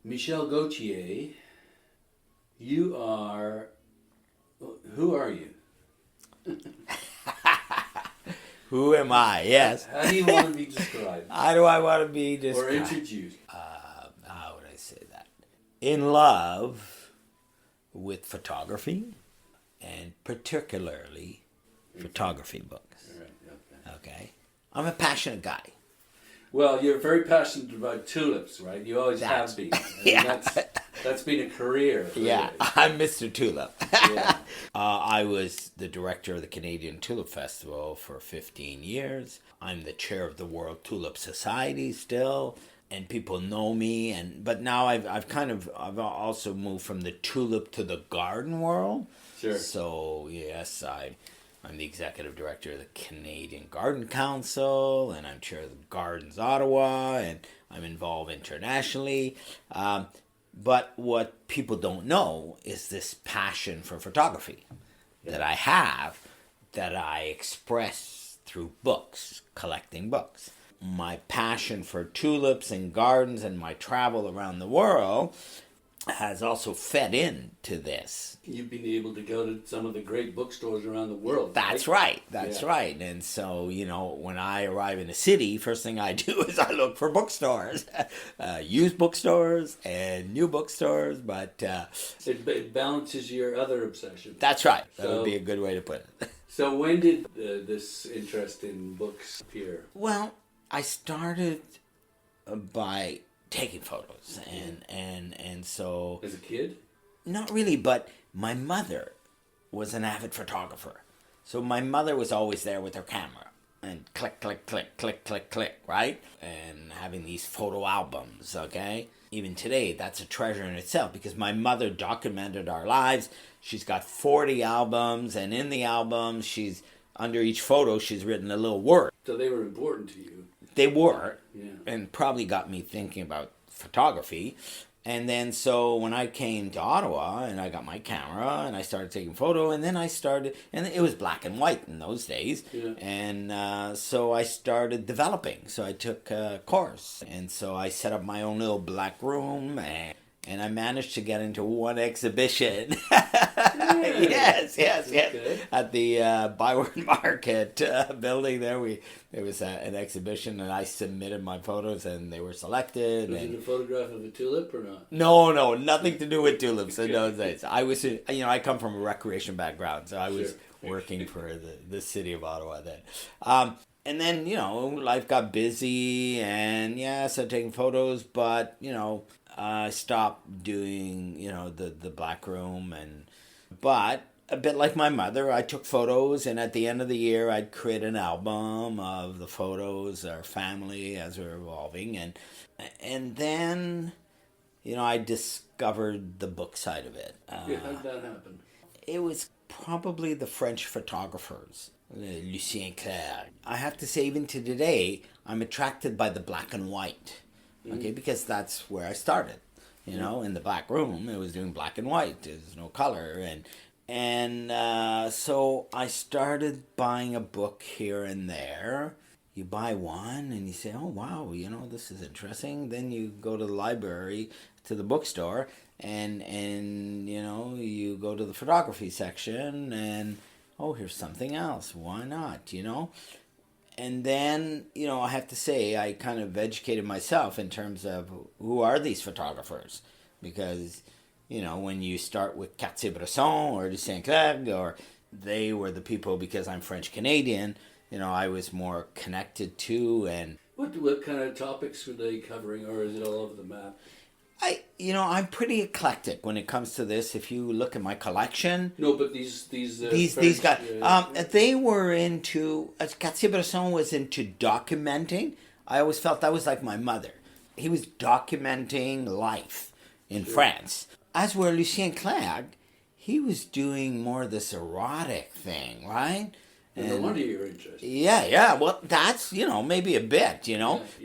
Michel Gauthier, you are... Who are you? Who am I? Yes. How do you want to be described? How do I want to be described? Or introduced? How would I say that? In love with photography, and particularly photography books. Right, Okay? I'm a passionate guy. Well, you're very passionate about tulips, right? You always have been. Yeah. That's been a career. For Yeah, you. I'm Mr. Tulip. Yeah. I was the director of the Canadian Tulip Festival for 15 years. I'm the chair of the World Tulip Society still, and people know me. But now I've also moved from the tulip to the garden world. Sure. So yes, I'm the executive director of the Canadian Garden Council, and I'm chair of the Gardens Ottawa, and I'm involved internationally. But what people don't know is this passion for photography that I have, that I express through books, collecting books. My passion for tulips and gardens and my travel around the world has also fed into this. You've been able to go to some of the great bookstores around the world. That's right. That's right. And so, when I arrive in a city, first thing I do is I look for bookstores, used bookstores and new bookstores. But it balances your other obsession. That's right. That would be a good way to put it. So when did this interest in books appear? Well, I started by taking photos, and so... As a kid? Not really, but my mother was an avid photographer. So my mother was always there with her camera, and click, click, click, click, click, click, right? And having these photo albums, okay? Even today, that's a treasure in itself, because my mother documented our lives. She's got 40 albums, and in the albums, under each photo, she's written a little word. So they were important to you. They were, yeah. And probably got me thinking about photography. And then so when I came to Ottawa and I got my camera and I started taking photo, and then and it was black and white in those days. Yeah. And so I started developing. So I took a course, and so I set up my own little black room, and I managed to get into one exhibition. Yes. Okay. At the Byward Market building there was an exhibition, and I submitted my photos, and they were selected. Was it a photograph of a tulip or not? No, nothing to do with tulips in those days. I was, I come from a recreation background, so I was working for the city of Ottawa then. And then, life got busy, and so taking photos, but, I stopped doing, the black room, but a bit like my mother, I took photos, and at the end of the year, I'd create an album of the photos, our family as we were evolving, and then, I discovered the book side of it. How did that happen? It was probably the French photographers, Lucien Clerc. I have to say, even to today, I'm attracted by the black and white, okay, because that's where I started. In the black room, it was doing black and white. There's no color, and so I started buying a book here and there. You buy one, and you say, "Oh wow, this is interesting." Then you go to the library, to the bookstore, and you go to the photography section, and here's something else. Why not? And then, I have to say, I kind of educated myself in terms of who are these photographers? Because, when you start with Cartier-Bresson or Lucien Clerc, or they were the people, because I'm French-Canadian, I was more connected to. And what kind of topics were they covering, or is it all over the map? I'm pretty eclectic when it comes to this. If you look at my collection, no, but these guys, they were into. Cartier-Bresson was into documenting. I always felt that was like my mother. He was documenting life in France. As were Lucien Clerc, he was doing more of this erotic thing, right? And no wonder you're interested. Yeah. Well, that's, maybe a bit,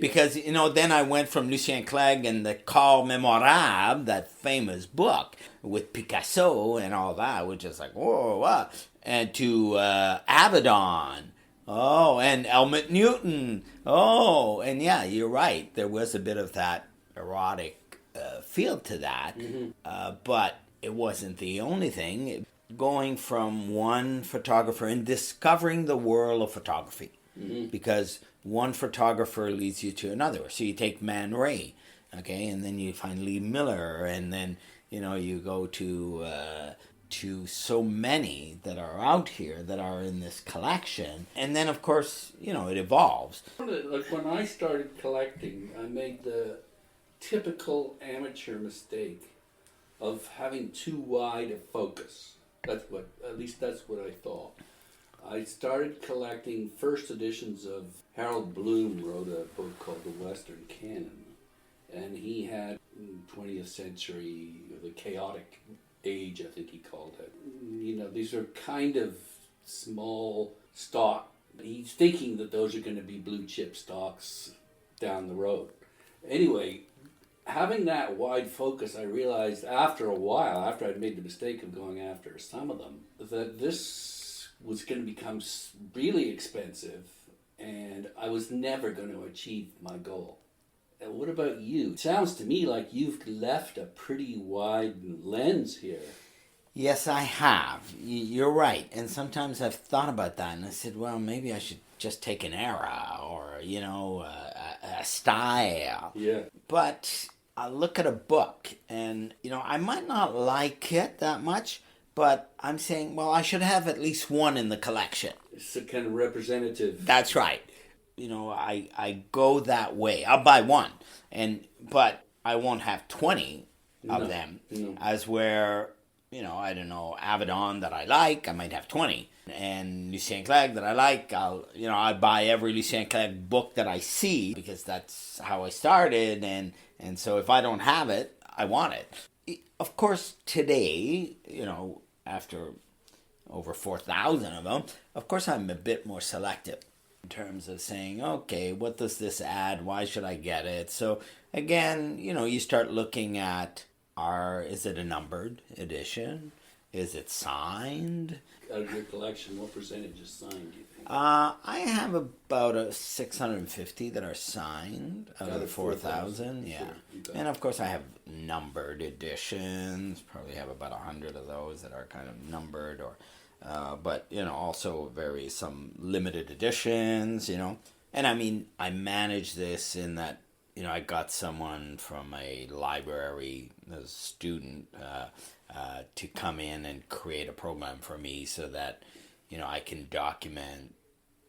because, then I went from Lucien Clerc and the Corps Mémorable, that famous book with Picasso and all that, which is like, whoa, wow, and to Avedon. Oh, and Helmut Newton. Oh, and yeah, you're right. There was a bit of that erotic field to that, but it wasn't the only thing. Going from one photographer and discovering the world of photography, because one photographer leads you to another. So you take Man Ray, okay, and then you find Lee Miller, and then you go to so many that are out here that are in this collection, and then of course it evolves. Like when I started collecting, I made the typical amateur mistake of having too wide a focus. At least that's what I thought. I started collecting first editions of Harold Bloom wrote a book called The Western Canon, and he had 20th century, the chaotic age, I think he called it. These are kind of small stock. He's thinking that those are going to be blue chip stocks down the road. Anyway, having that wide focus, I realized after a while, after I'd made the mistake of going after some of them, that this was going to become really expensive, and I was never going to achieve my goal. And what about you? It sounds to me like you've left a pretty wide lens here. Yes, I have. You're right. And sometimes I've thought about that, and I said, well, maybe I should just take an era or, a style. Yeah. But I look at a book, and, I might not like it that much, but I'm saying, well, I should have at least one in the collection. It's a kind of representative. That's right. I go that way. I'll buy one, but I won't have 20 of them. No. As where, I don't know, Avedon that I like, I might have 20. And Lucien Clerc that I like, I buy every Lucien Clerc book that I see, because that's how I started. And so if I don't have it, I want it. Of course, today, after over 4,000 of them, of course I'm a bit more selective in terms of saying, okay, what does this add? Why should I get it? So again, you start looking at, is it a numbered edition? Is it signed? Out of your collection, what percentage is signed, do you think? I have about 650 that are signed out of the 4,000. Yeah. Sure. And of course I have numbered editions, probably have about 100 of those that are kind of numbered, or but also some limited editions, and I mean, I manage this in that I got someone from a library, a student, to come in and create a program for me, so that I can document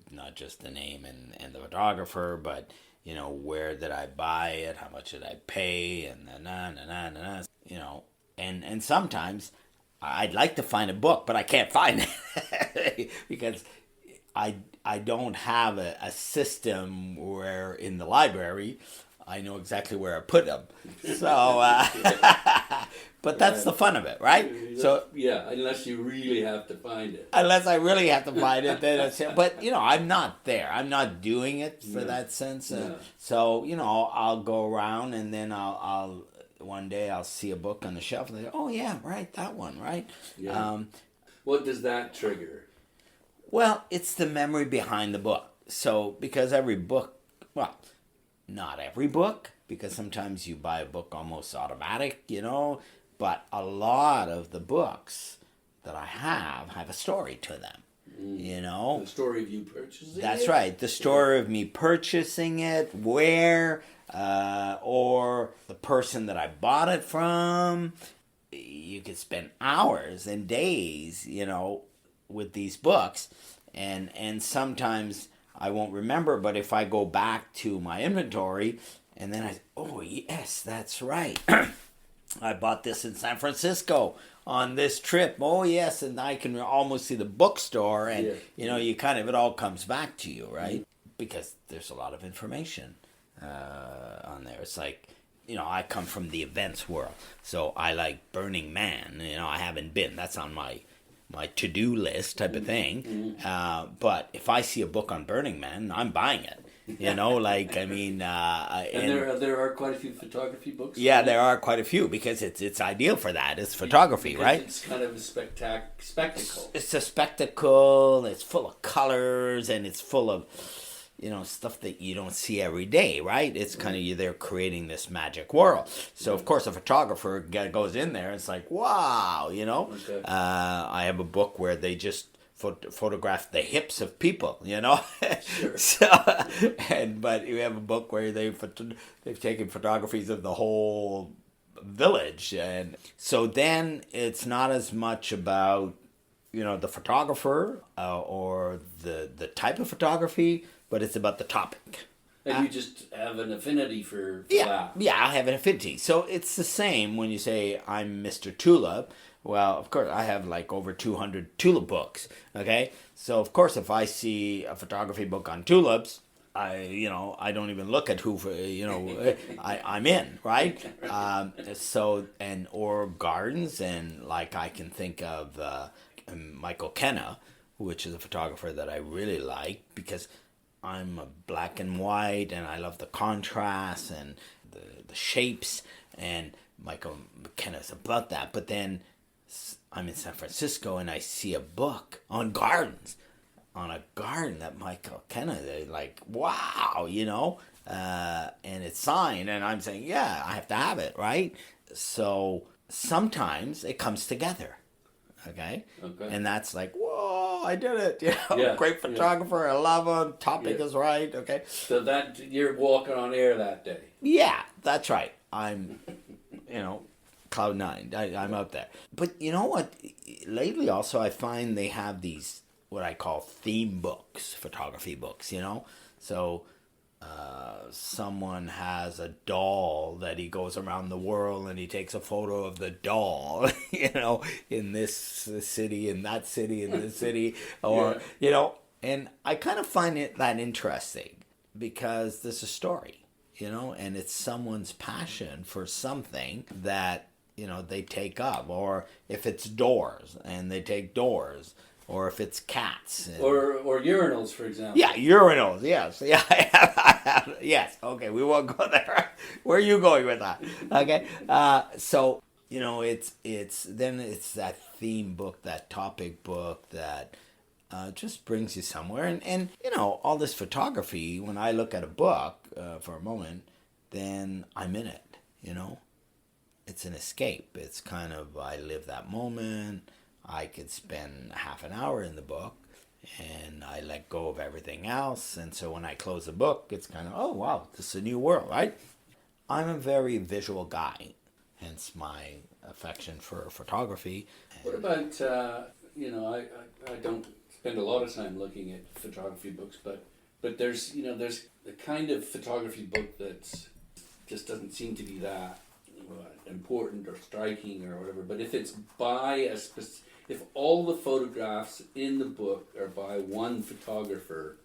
not just the name and the photographer, but where did I buy it, how much did I pay, and and sometimes I'd like to find a book, but I can't find it because I don't have a system where in the library I know exactly where I put them. So, but that's the fun of it, right? So yeah, unless you really have to find it. Unless I really have to find it, then it's, but I'm not there. I'm not doing it for that sense. So I'll go around, and then I'll one day I'll see a book on the shelf and I go, oh yeah, right, that one, right? Yeah. What does that trigger? Well, it's the memory behind the book. So because every book, well, not every book, because sometimes you buy a book almost automatic, but a lot of the books that I have a story to them. The story of you purchasing That's it? right. The story of me purchasing it, where, or the person that I bought it from. You could spend hours and days, with these books. And sometimes I won't remember, but if I go back to my inventory, and then oh yes, that's right. I bought this in San Francisco on this trip. Oh yes, and I can almost see the bookstore, and you kind of, it all comes back to you, right? Because there's a lot of information on there. It's like, I come from the events world, so I like Burning Man. I haven't been. That's on my to-do list type of thing. But if I see a book on Burning Man, I'm buying it. And there are quite a few photography books. Yeah, there are quite a few, because it's ideal for that. It's photography, because right? It's kind of a spectacle. It's a spectacle. It's full of colors, and it's full of, stuff that you don't see every day, right? It's kind of they're creating this magic world. So of course a photographer goes in there. It's like, wow, Okay. I have a book where they just photograph the hips of people, Sure. but you have a book where they've taken photographies of the whole village, and so then it's not as much about the photographer or the type of photography, but it's about the topic. And you just have an affinity for Yeah, that. yeah, I have an affinity. So it's the same when you say I'm Mr. Tulip. Well, of course, I have like over 200 tulip books. Okay, so of course, if I see a photography book on tulips, I don't even look at who, I'm in, right? Or gardens, and like I can think of Michael Kenna, which is a photographer that I really like because I'm a black and white, and I love the contrast and the shapes, and Michael McKenna's about that. But then I'm in San Francisco, and I see a book on gardens, on a garden that Michael Kenna, like, wow, and it's signed, and I'm saying, yeah, I have to have it, right? So sometimes it comes together. Okay. And that's like, whoa, I did it. Yeah, Great photographer. I love him. Topic is right. Okay. So that you're walking on air that day. Yeah, that's right. I'm, cloud nine. I'm out there. But you know what? Lately also I find they have these, what I call theme books, photography books, So someone has a doll that he goes around the world and he takes a photo of the doll, in this city, in that city, in this city, or, and I kind of find that interesting because there's a story, and it's someone's passion for something that, they take up, or if it's doors and they take doors, or if it's cats. Or urinals, for example. Yeah, urinals, yes. Yeah, I have, yes. Okay, we won't go there. Where are you going with that? Okay, so, it's that theme book, that topic book that just brings you somewhere. And all this photography, when I look at a book for a moment, then I'm in it, It's an escape. It's kind of, I live that moment. I could spend half an hour in the book, and I let go of everything else. And so when I close the book, it's kind of, oh, wow, this is a new world, right? I'm a very visual guy, hence my affection for photography. What about, I don't spend a lot of time looking at photography books, but there's the kind of photography book that's just doesn't seem to be that important or striking or whatever. But if it's by if all the photographs in the book are by one photographer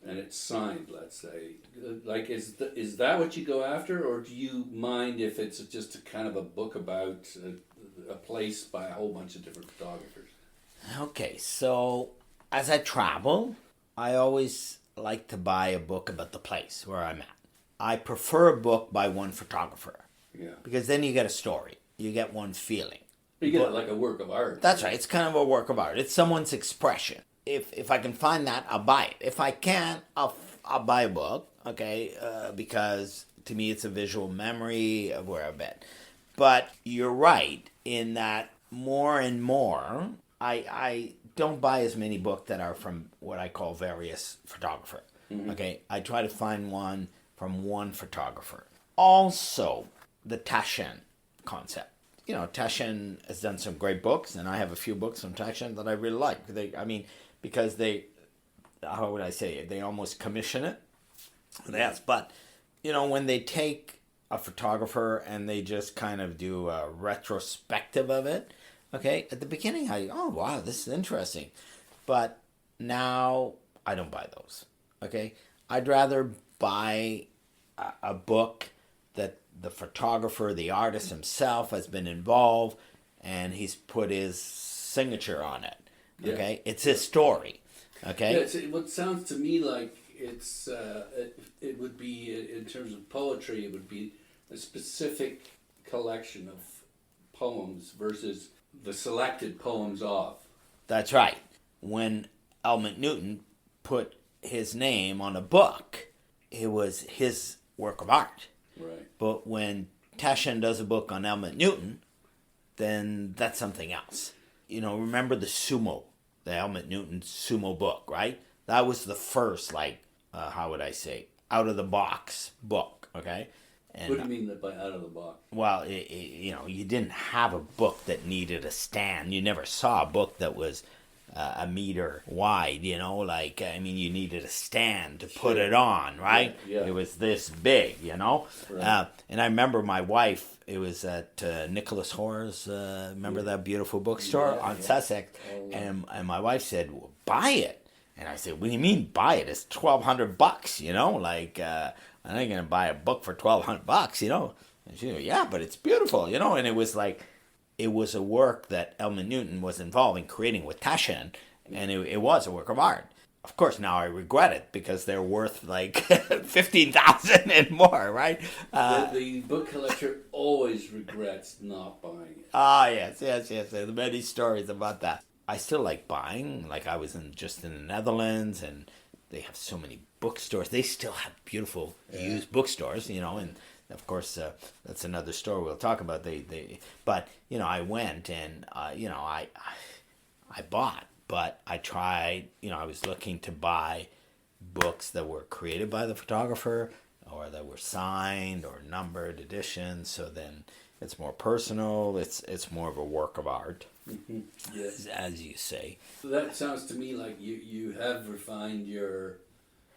and it's signed, let's say, like is that what you go after, or do you mind if it's just a kind of a book about a place by a whole bunch of different photographers? Okay, so as I travel, I always like to buy a book about the place where I'm at. I prefer a book by one photographer. Yeah. Because then you get a story. You get one feeling. You get like a work of art. That's right. It's kind of a work of art. It's someone's expression. If I can find that, I'll buy it. If I can't, I'll buy a book, okay? Because to me, it's a visual memory of where I've been. But you're right in that more and more, I don't buy as many books that are from what I call various photographers. Mm-hmm. Okay? I try to find one from one photographer. Also, the Taschen concept. Taschen has done some great books, and I have a few books from Taschen that I really like. Because they, how would I say it? They almost commission it. Yes, but, when they take a photographer and they just kind of do a retrospective of it, okay, at the beginning, oh, wow, this is interesting. But now, I don't buy those, okay? I'd rather buy a book that the photographer, the artist himself has been involved, and he's put his signature on it. Okay, it's his story. Okay, yeah, what sounds to me like it would be, in terms of poetry, it would be a specific collection of poems versus the selected poems of. That's right. When Helmut Newton put his name on a book, it was his work of art. Right. But when Taschen does a book on Helmut Newton, then that's something else. You know, remember the Helmut Newton sumo book, right? That was the first, like, how would I say, out of the box book, okay? And, what do you mean by out of the box? well, you know, you didn't have a book that needed a stand. You never saw a book that was a meter wide, you know, like, I mean, you needed a stand to put it on, right? Yeah. It was this big, you know? Right. And I remember my wife, it was at Nicholas Hoare's, remember that beautiful bookstore on Sussex? Oh, And my wife said, well, buy it. And I said, what do you mean buy it? It's $1,200, you know? Like, I'm not going to buy a book for $1,200, you know? And she said, yeah, but it's beautiful, you know? And it was like, it was a work that Helmut Newton was involved in creating with Taschen, and it was a work of art. Of course, now I regret it because they're worth like 15,000 and more, right? The book collector always regrets not buying it. Yes. There are many stories about that. I still like buying. Like I was just in the Netherlands, and they have so many bookstores. They still have beautiful used bookstores, you know, and of course, that's another story we'll talk about. But you know, I went and you know, I bought, but I tried. You know, I was looking to buy books that were created by the photographer, or that were signed or numbered editions. So then it's more personal. It's more of a work of art, Yes. as you say. So that sounds to me like you have refined your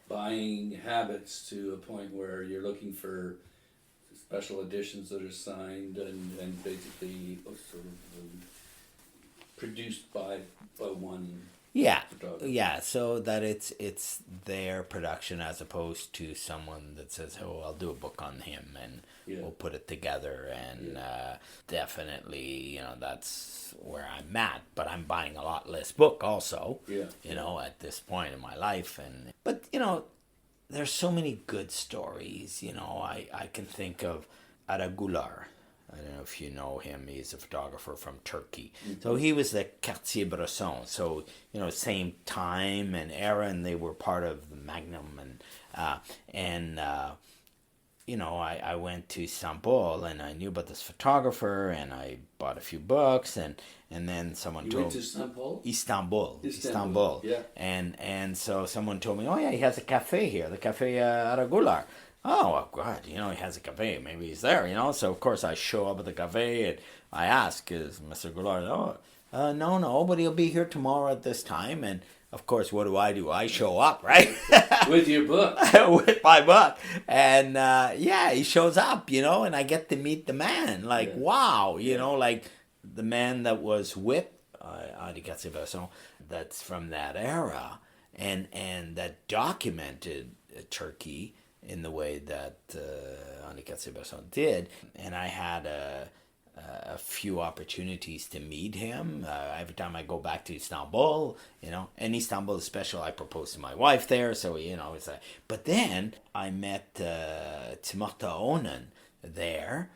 buying habits to a point where you're looking for special editions that are signed and basically sort of produced by one photographer. Yeah, so that it's their production as opposed to someone that says, oh, I'll do a book on him and we'll put it together, and definitely, you know, that's where I'm at. But I'm buying a lot less book also, you know, at this point in my life. But, you know, there's so many good stories, you know. I can think of Aragular. I don't know if you know him. He's a photographer from Turkey. Mm-hmm. So he was the Cartier-Bresson. So, you know, same time and era, and they were part of the Magnum. And you know, I went to Istanbul, and I knew about this photographer, and I bought a few books, and then someone told me... Istanbul. Yeah. And so someone told me, oh yeah, he has a cafe here, the Cafe Aragular. Oh, God, you know, he has a cafe. Maybe he's there, you know. So, of course, I show up at the cafe, and I ask, is Mr. Goulart? No, but he'll be here tomorrow at this time. And, of course, what do? I show up, right? With your book. With my book. And, he shows up, you know, and I get to meet the man. Like, wow, you know, like the man that was with Henri Cartier-Bresson, that's from that era, and that documented Turkey in the way that Henri Cartier-Bresson did. And I had a few opportunities to meet him. Every time I go back to Istanbul, you know, and Istanbul is special. I proposed to my wife there, so, you know, it's like... But then I met Timurta Onan there,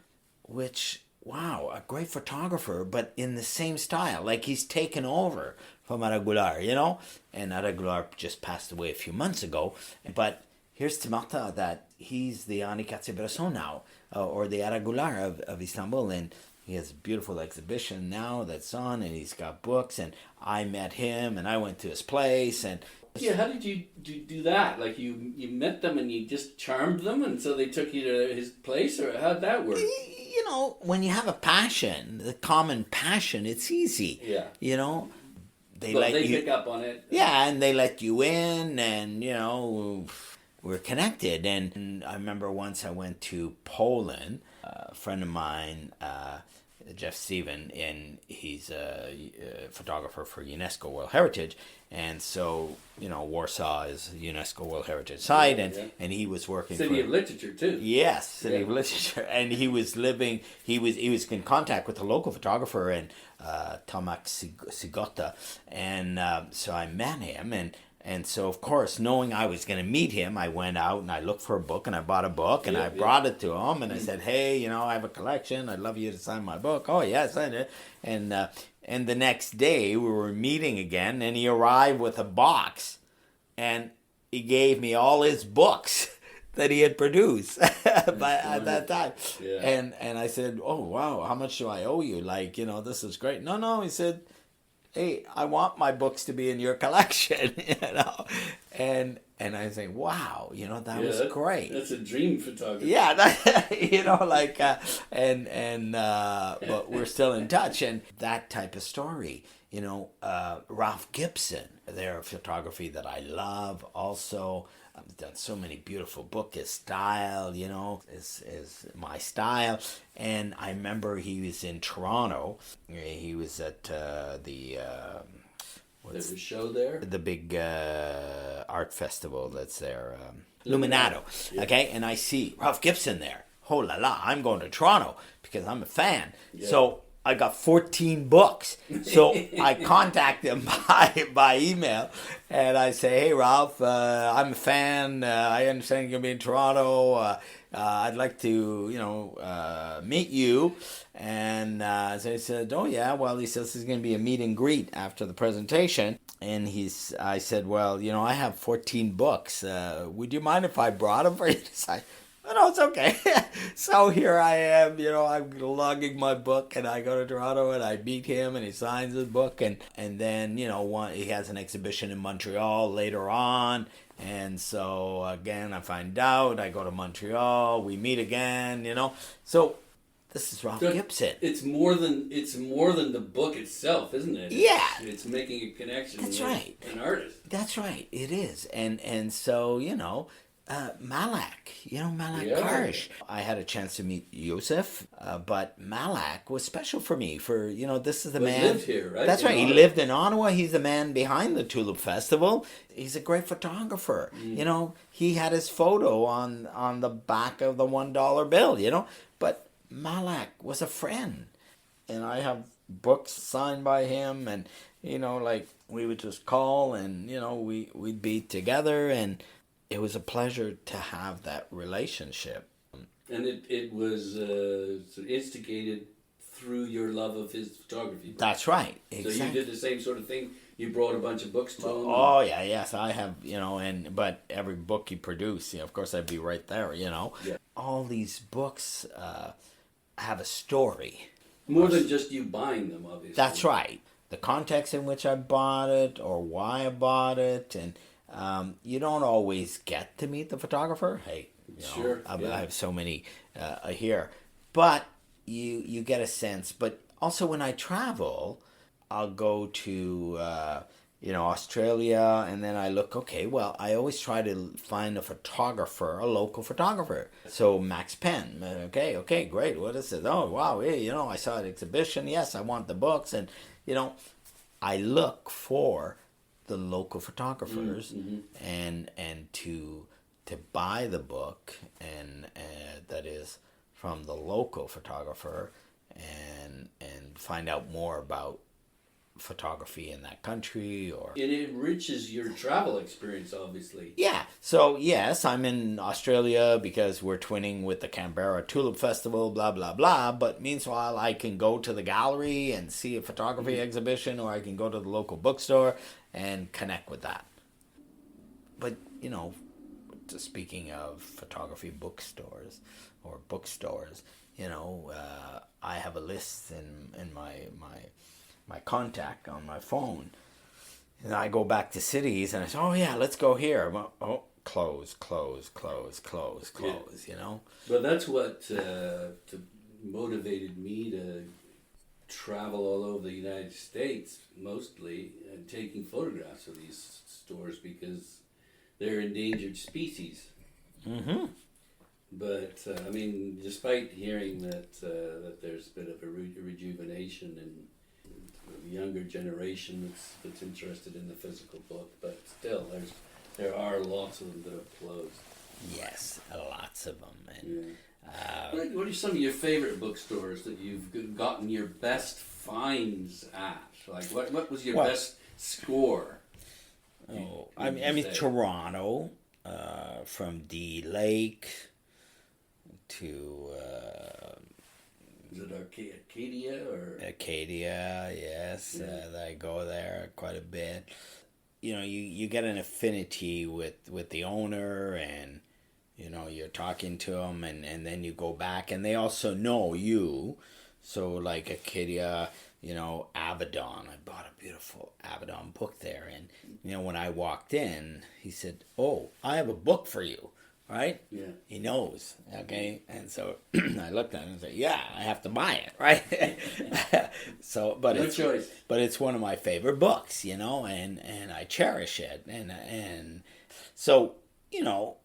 which, wow, a great photographer, but in the same style. Like, he's taken over from Aragular, you know? And Aragular just passed away a few months ago, but... Here's Timurta, that he's the Henri Cartier-Bresson now, or the Aragular of Istanbul, and he has a beautiful exhibition now that's on, and he's got books, and I met him, and I went to his place, and... Yeah, how did you do that? Like, you met them and you just charmed them, and so they took you to his place, or how'd that work? You know, when you have a passion, the common passion, it's easy. Yeah. You know? They pick up on it. Yeah, and they let you in, and, you know... We're connected. And I remember once I went to Poland, a friend of mine, Jeff Steven, and he's a photographer for UNESCO World Heritage. And so, you know, Warsaw is a UNESCO World Heritage site, and he was working City of Literature, too. Yes, City of Literature. And he was in contact with a local photographer, and Tomac Sigota. And so I met him, and so, of course, knowing I was going to meet him, I went out and I looked for a book, and I bought a book, and I brought it to him, and I said, hey, you know, I have a collection. I'd love you to sign my book. Oh, yeah, sign it. And the next day, we were meeting again, and he arrived with a box, and he gave me all his books that he had produced at that time. Yeah. And I said, oh, wow, how much do I owe you? Like, this is great. No, he said, hey, I want my books to be in your collection, And I say, wow, that was great. That's a dream photography. Yeah, but we're still in touch. And that type of story, Ralph Gibson, their photography that I love also. I've done so many beautiful books. His style, is my style. And I remember he was in Toronto. He was at There's a show there? the big art festival that's there, Luminato. Yeah. Okay, and I see Ralph Gibson there. Oh la la, I'm going to Toronto because I'm a fan. Yeah. So I got 14 books. So I contact him by email, and I say, hey, Ralph, I'm a fan. I understand you're going to be in Toronto. I'd like to, meet you. And so he said, oh, yeah. Well, he says there's going to be a meet and greet after the presentation. And I said, well, I have 14 books. Would you mind if I brought them for you to sign? Oh, no, it's okay. So here I am, I'm lugging my book, and I go to Toronto, and I meet him, and he signs his book, and then, he has an exhibition in Montreal later on, and so, again, I find out, I go to Montreal, we meet again, so this is Ralph Gibson. It's more than the book itself, isn't it? Yeah. It's making a connection That's with right. an artist. That's right, it is, and so, Malak, Karsh. I had a chance to meet Yosef, but Malak was special for me. This is the man. He lived here, right? That's right. Ottawa. He lived in Ottawa. He's the man behind the Tulip Festival. He's a great photographer. He had his photo on the back of the $1 bill. But Malak was a friend, and I have books signed by him, and we would just call, and we'd be together, and it was a pleasure to have that relationship. And it was instigated through your love of his photography. That's right. Exactly. So you did the same sort of thing? You brought a bunch of books to him? Oh, yeah, yes. I have, but every book he produced, of course I'd be right there, Yeah. All these books have a story. More than just you buying them, obviously. That's right. The context in which I bought it, or why I bought it, and you don't always get to meet the photographer. Hey, Sure. I have so many here, but you get a sense. But also when I travel, I'll go to Australia, and then I look. Okay, well, I always try to find a photographer, a local photographer. So Max Penn. Okay, great. What is it? Oh, wow. Hey, I saw an exhibition. Yes, I want the books, and I look for the local photographers, and to buy the book, and that is from the local photographer, and find out more about photography in that country. Or it enriches your travel experience, obviously. Yeah. So yes, I'm in Australia because we're twinning with the Canberra Tulip Festival, blah blah blah. But meanwhile, I can go to the gallery and see a photography exhibition, or I can go to the local bookstore and connect with that. But speaking of photography bookstores, I have a list in my contact on my phone, and I go back to cities, and I say, oh yeah, let's go here. Well, oh, close. Yeah. But that's what motivated me to travel all over the United States, mostly, and taking photographs of these stores, because they're endangered species. Mm-hmm. But despite hearing that there's a bit of a rejuvenation in the younger generation that's interested in the physical book, but still, there are lots of them that are closed. Yes, lots of them. And what are some of your favorite bookstores that you've gotten your best finds at? Like, what was your best score? Oh, I mean Toronto, from D Lake to is it Arcadia or Acadia? Yes, I go there quite a bit. you get an affinity with the owner, and you're talking to them, and then you go back, and they also know you. So like Acadia, Abaddon. I bought a beautiful Abaddon book there, and when I walked in, he said, "Oh, I have a book for you." Right? Yeah. He knows. Okay. And so I looked at him and said, "Yeah, I have to buy it." Right. So, but No choice. But it's one of my favorite books, and I cherish it. And so,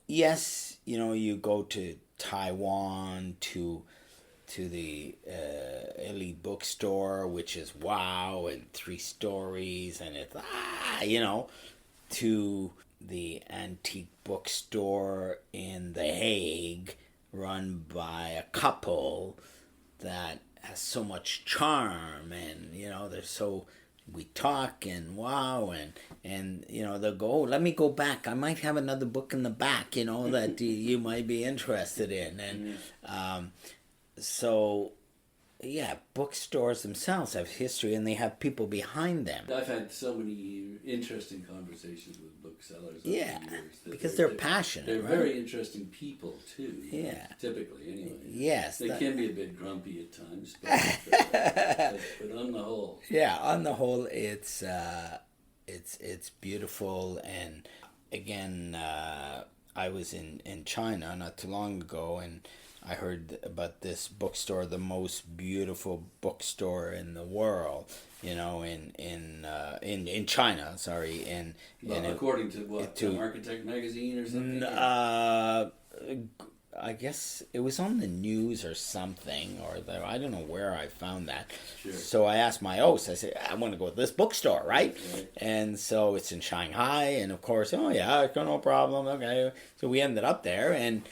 yes, you go to Taiwan to the elite bookstore, which is wow, and 3 stories, and it's to the antique bookstore in The Hague, run by a couple that has so much charm, and they're so, we talk and wow, and they'll go, "Oh, let me go back, I might have another book in the back that you might be interested in." And so yeah, bookstores themselves have history, and they have people behind them. I've had so many interesting conversations with booksellers over Yeah, the years. because they're passionate. They're right? very interesting people too. Yeah. Typically, anyway. Yes. They can be a bit grumpy at times, but on the whole. Yeah, on the whole, it's beautiful. And again, I was in China not too long ago, and I heard about this bookstore, the most beautiful bookstore in the world, in China. Sorry, and according to what, an Architect magazine or something. I guess it was on the news or something, I don't know where I found that. Sure. So I asked my host. I said, "I want to go to this bookstore, right?" And so it's in Shanghai, and of course, "Oh yeah, no problem." Okay, so we ended up there, and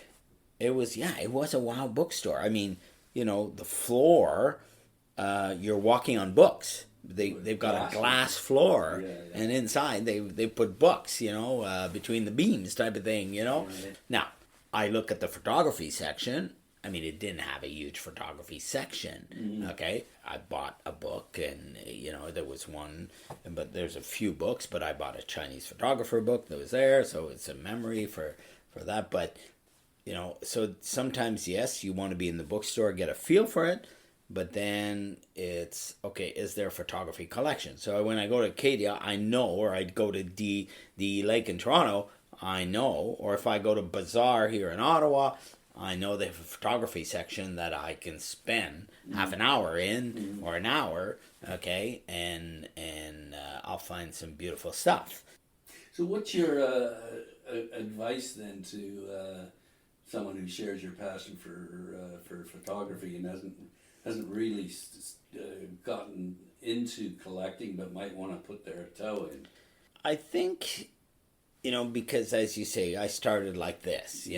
it was a wow bookstore. I mean, the floor, you're walking on books. They've got a glass floor, and inside they put books, between the beams type of thing, Right. Now, I look at the photography section. I mean, it didn't have a huge photography section. Mm-hmm. Okay, I bought a book, and there was one, but there's a few books. But I bought a Chinese photographer book that was there, so it's a memory for that. But so sometimes, yes, you want to be in the bookstore, get a feel for it, but then it's, okay, is there a photography collection? So when I go to Acadia, I know, or I'd go to the Lake in Toronto, I know, or if I go to Bazaar here in Ottawa, I know they have a photography section that I can spend half an hour in, or an hour, okay, and I'll find some beautiful stuff. So what's your advice then to someone who shares your passion for photography and hasn't really gotten into collecting, but might want to put their toe in? I think, because as you say, I started like this,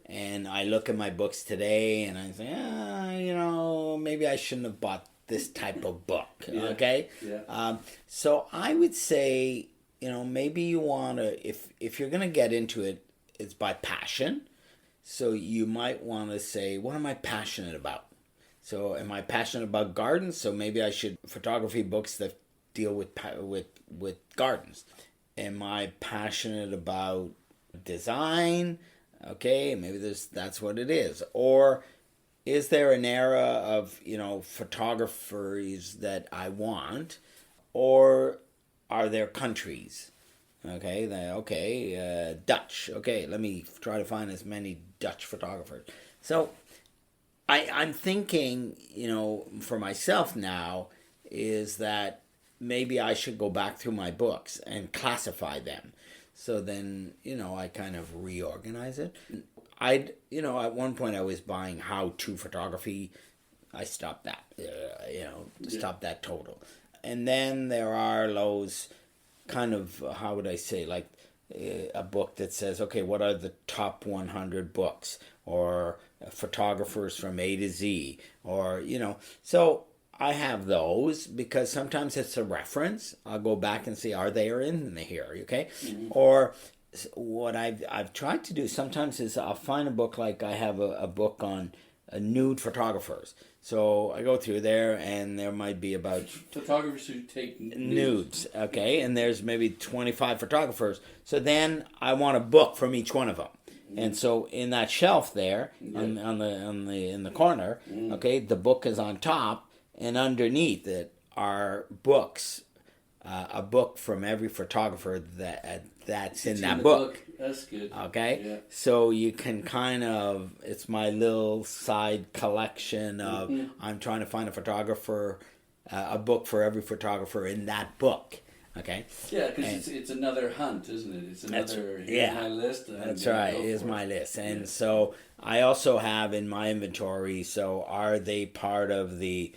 and I look at my books today and I say, maybe I shouldn't have bought this type of book, okay? Yeah. So I would say, maybe you want to, if you're going to get into it, it's by passion. So you might want to say, what am I passionate about? So am I passionate about gardens? So maybe I should photography books that deal with gardens. Am I passionate about design? Okay, maybe that's what it is. Or is there an era of photographers that I want, or are there countries? Okay, Dutch. Okay, let me try to find as many Dutch photographers. So I'm thinking, for myself now, is that maybe I should go back through my books and classify them. So then, I kind of reorganize it. At one point I was buying how-to photography. I stopped that, stopped that total. And then there are those kind of, how would I say, like a book that says, okay, what are the top 100 books, or photographers from A to Z, or, so I have those because sometimes it's a reference. I'll go back and see, are they in here, okay? Mm-hmm. Or what I've tried to do sometimes is I'll find a book, like I have a book on nude photographers. So I go through there, and there might be about Photographers who take nudes, okay, and there's maybe 25 photographers. So then I want a book from each one of them. And so in that shelf there, in the corner, okay, the book is on top, and underneath it are books, a book from every photographer that's in that book. That's good. Okay, Yeah. so you can kind of, it's my little side collection of, I'm trying to find a photographer, a book for every photographer in that book. Okay. Yeah, because it's another hunt, isn't it? It's another. Here's my list. That's right. Here's my list, and so I also have in my inventory. So are they part of the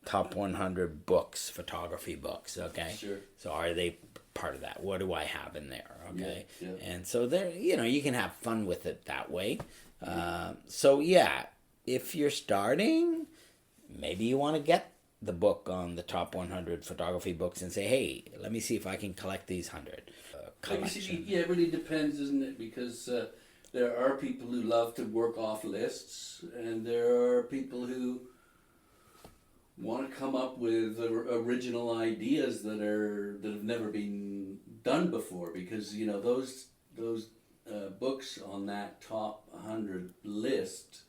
top 100 books, photography books? Okay. Sure. So are they part of that? What do I have in there? Okay. Yeah. And so there, you can have fun with it that way. So yeah, if you're starting, maybe you want to get the book on the top 100 photography books and say, hey, let me see if I can collect these 100 collections. Yeah, it really depends, isn't it? Because there are people who love to work off lists, and there are people who want to come up with original ideas that have never been done before. Because those books on that top 100 list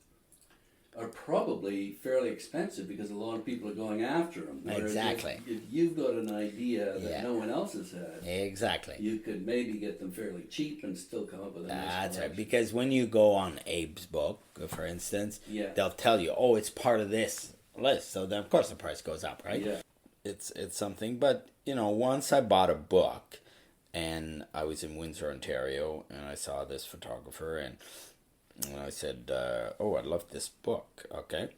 are probably fairly expensive because a lot of people are going after them. Whereas Exactly. If you've got an idea that no one else has had, Exactly. you could maybe get them fairly cheap and still come up with a nice That's right. collection. Because when you go on Abe's book, for instance, they'll tell you, oh, it's part of this list. So then, of course, the price goes up, right? Yeah. It's something. But, once I bought a book, and I was in Windsor, Ontario, and I saw this photographer, and I said, oh, I love this book, okay?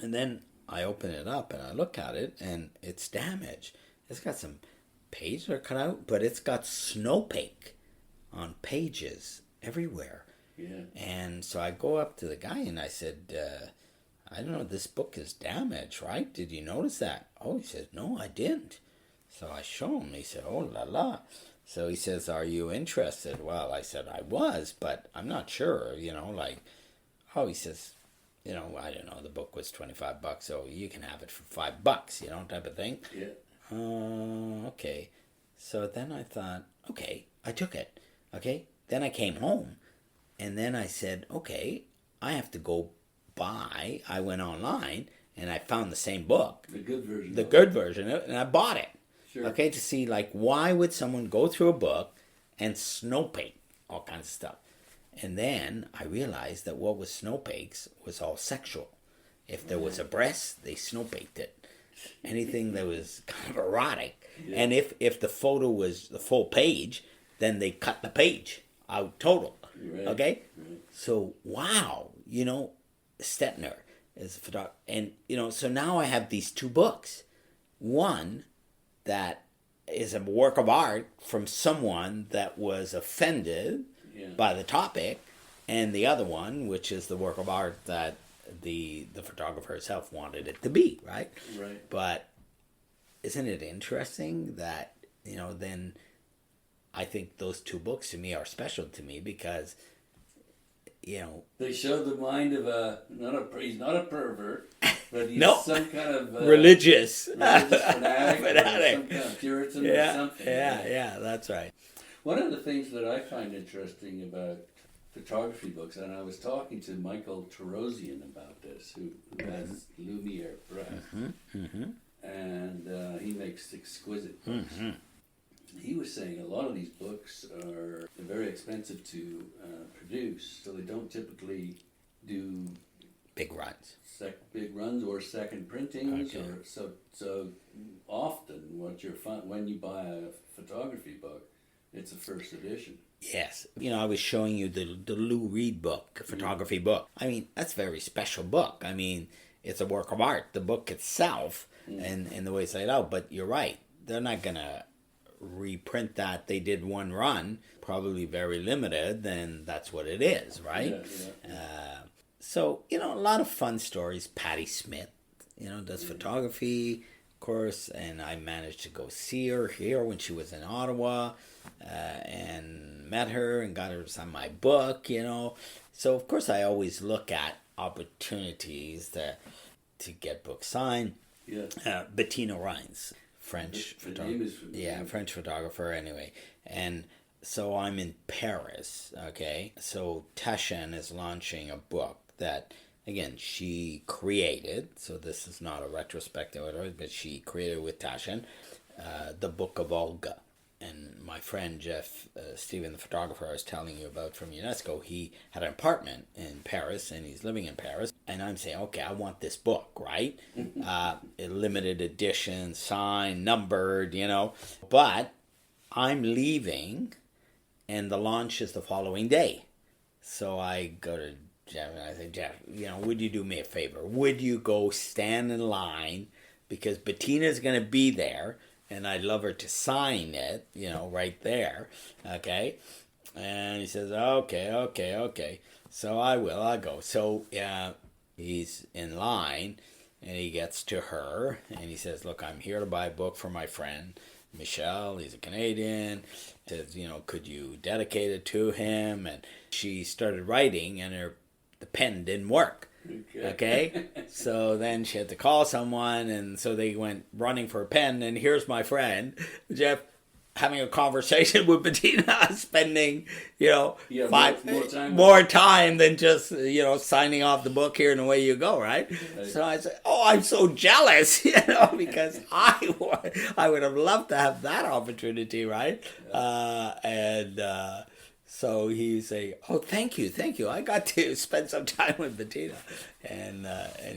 And then I open it up, and I look at it, and it's damaged. It's got some pages that are cut out, but it's got snowflake on pages everywhere. Yeah. And so I go up to the guy, and I said, I don't know, this book is damaged, right? Did you notice that? Oh, he says, no, I didn't. So I show him. He said, oh, la la. So he says, are you interested? Well, I said, I was, but I'm not sure, oh, he says, I don't know, the book was $25, so you can have it for $5, type of thing. Yeah. Okay. So then I thought, okay, I took it. Okay. Then I came home, and then I said, okay, I have to go buy. I went online, and I found the same book. The good version. The good version, and I bought it. Sure. Okay, to see, why would someone go through a book and snowpaint all kinds of stuff? And then I realized that what was snowpakes was all sexual. If there was a breast, they snowpainted it. Anything that was kind of erotic. Yeah. And if the photo was the full page, then they cut the page out total. Right. Okay? Right. So, wow, Stetner is a photographer. And, so now I have these two books. One that is a work of art from someone that was offended by the topic, and the other one, which is the work of art that the photographer herself wanted it to be, right? Right. But isn't it interesting that, then I think those two books to me are special to me because, they show the mind of he's not a pervert, but he's some kind of religious fanatic. Or some kind of Puritan or something. Yeah, that's right. One of the things that I find interesting about photography books, and I was talking to Michael Tarosian about this, who has Lumiere Press, and he makes exquisite books. He was saying a lot of these books are very expensive to produce, so they don't typically do big runs. Big runs or second printings, Okay. or so often when you buy a photography book, it's a first edition. Yes. I was showing you the Lou Reed book, photography book. I mean, that's a very special book. I mean, it's a work of art, the book itself, and the way it's laid out. But you're right. They're not going to reprint that. They did one run, probably very limited, then that's what it is, right? Yeah. So, a lot of fun stories. Patti Smith, does photography, of course, and I managed to go see her here when she was in Ottawa, and met her and got her to sign my book, So, of course, I always look at opportunities to to get books signed. Yeah. Bettina Rines, French The name is French photographer anyway. And so I'm in Paris, okay? So Taschen is launching a book that, again, she created. So this is not a retrospective, but she created with Taschen the Book of Olga. And my friend Jeff Stephen, the photographer I was telling you about from UNESCO, he had an apartment in Paris, and he's living in Paris. And I'm saying, okay, I want this book, right? A limited edition, signed, numbered, But I'm leaving, and the launch is the following day. So I go to Jeff, and I say, Jeff, would you do me a favor? Would you go stand in line? Because Bettina's going to be there, and I'd love her to sign it, right there, okay? And he says, okay. So I'll go. So he's in line, and he gets to her, and he says, look, I'm here to buy a book for my friend, Michel. He's a Canadian. Says, could you dedicate it to him? And she started writing, and the pen didn't work. Okay. So then she had to call someone, and so they went running for a pen, and here's my friend Jeff having a conversation with Bettina, spending more time than just signing off the book here and away you go, right? So I said, oh, I'm so jealous, because I would have loved to have that opportunity, right? So he say, oh, thank you. I got to spend some time with Bettina, and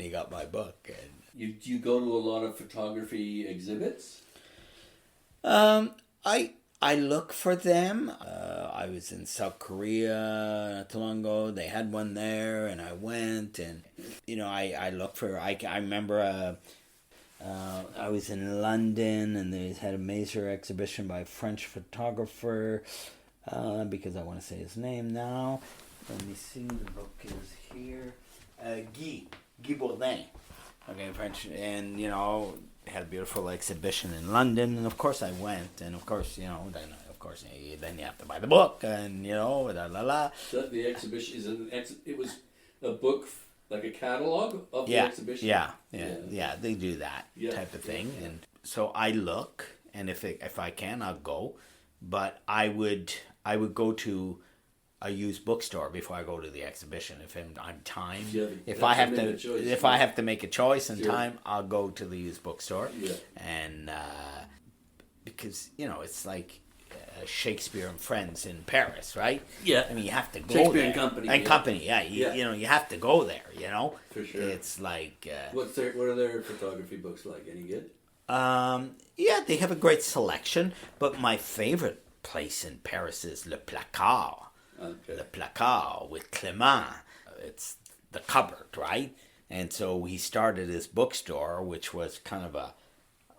he got my book. And you go to a lot of photography exhibits? I look for them. I was in South Korea not too long ago. They had one there, and I went, and I look for. I remember. I was in London, and they had a major exhibition by a French photographer. Because I want to say his name now. Let me see, the book is here. Guy Bourdin. Okay, French, and had a beautiful exhibition in London, and of course I went, and of course then you have to buy the book, and So the exhibition it was a book like a catalog of the exhibition. Yeah, they do that type of thing, and so I look, and if I can, I'll go, but I would go to a used bookstore before I go to the exhibition. If I'm time, if I have to make a choice and time, I'll go to the used bookstore. Yeah. And because it's like Shakespeare and Friends in Paris, right? Yeah. I mean, you have to go Shakespeare there. and Company. And Company, you have to go there. For sure. It's like what are their photography books like? Any good? They have a great selection, but my favorite place in Paris is Le Placard. Okay. Le Placard with Clément. It's the cupboard, right? And so he started his bookstore, which was kind of a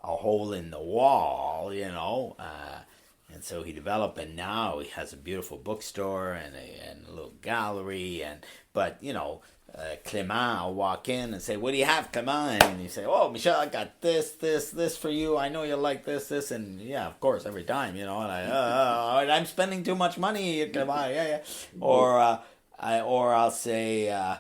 hole in the wall, and so he developed, and now he has a beautiful bookstore and a little gallery, but Clément will walk in and say, what do you have, Clément? And you say, oh, Michel, I got this for you. I know you like this. And yeah, of course, every time, and I'm spending too much money, Clément. Yeah. Or I'll say,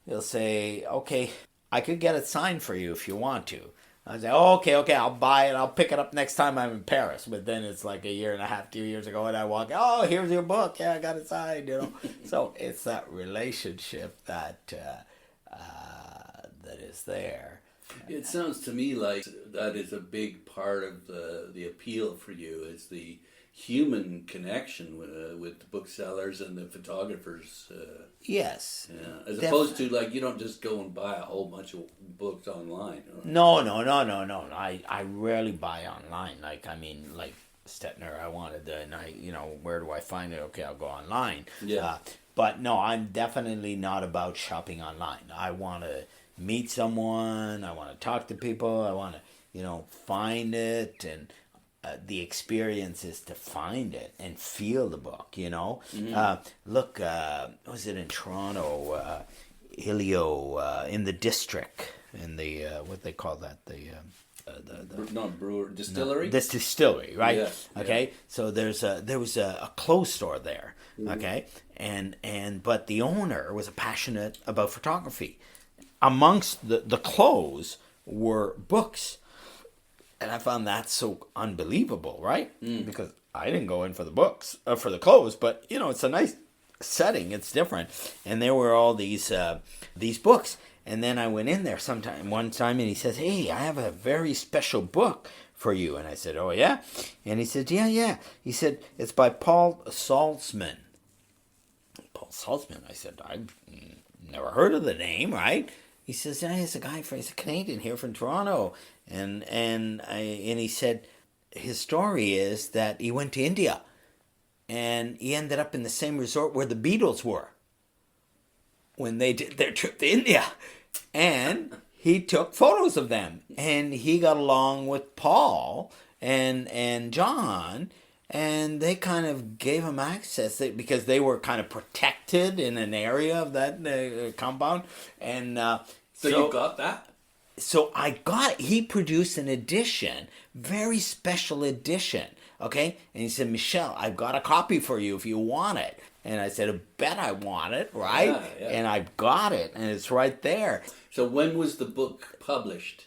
he'll say, okay, I could get it signed for you if you want to. I say, oh, okay, I'll buy it. I'll pick it up next time I'm in Paris. But then it's like a year and a half, 2 years ago, and I walk, oh, here's your book. Yeah, I got it signed, So it's that relationship that is there. It sounds to me like that is a big part of the appeal for you, is the human connection with the booksellers and the photographers. Yes. Yeah. As opposed to you don't just go and buy a whole bunch of books online. No. I rarely buy online. Like Stettner, I wanted to, and where do I find it? Okay, I'll go online. Yeah. But no, I'm definitely not about shopping online. I want to meet someone. I want to talk to people. I want to, find it, and the experience is to find it and feel the book. Mm-hmm. Look, was it in Toronto? Ilio in the district, in the what they call that, not brewer, distillery. This distillery, right? Yes. Okay. Yeah. So there was a clothes store there. Mm-hmm. Okay, but the owner was passionate about photography. amongst the clothes were books. And I found that so unbelievable, right? Because I didn't go in for the books, for the clothes, but, you know, it's a nice setting. It's different. And there were all these books. And then I went in there one time, and he says, "Hey, I have a very special book for you." And I said, "Oh, yeah?" And he said, yeah. He said, "It's by Paul Saltzman." Paul Saltzman. I said, "I've never heard of the name, right?" He says, "Yeah, he's a Canadian here from Toronto." And he said his story is that he went to India, and he ended up in the same resort where the Beatles were when they did their trip to India. And he took photos of them, and he got along with Paul and John, and they kind of gave him access because they were kind of protected in an area of that compound. And so you got that? So I got it. He produced an edition, very special edition, okay? And he said, "Michel, I've got a copy for you if you want it." And I said, "I bet I want it, right?" Yeah. And I've got it, and it's right there. So when was the book published?